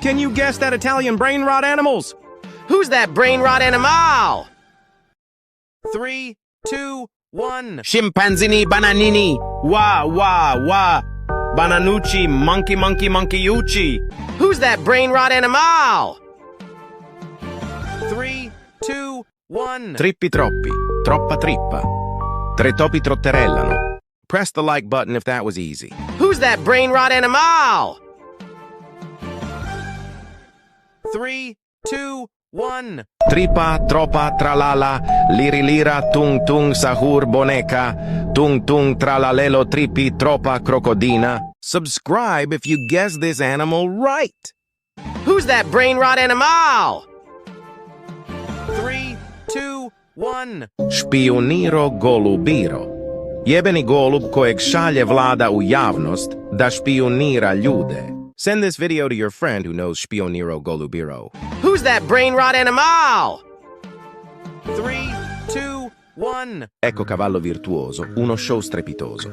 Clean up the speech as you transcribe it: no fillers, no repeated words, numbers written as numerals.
Can you guess that Italian brain rot animals? Who's that brain rot animal? 3, 2, 1. Scimpanzini bananini. Wah, wah, wah. Bananucci, monkey, monkey, monkeyucci. Who's that brain rot animal? 3, 2, 1. Trippi troppi, troppa trippa. Tre topi trotterellano. Press the like button if that was easy. Who's that brain rot animal? 3, 2, 1. Tripa, tropa, tralala, lirilira, tung tung sahur boneca, tung tung tralalelo tripi tropa crocodina. Subscribe if you guess this animal right. Who's that brain rot animal? 3, 2, 1. Špioniro golubiro. Jebeni golub kojeg šalje vlada u javnost da špionira ljude. Send this video to your friend who knows Špioniro golubiro. Who's that brain rot animal? 3, 2, 1. Ecco cavallo virtuoso, uno show strepitoso.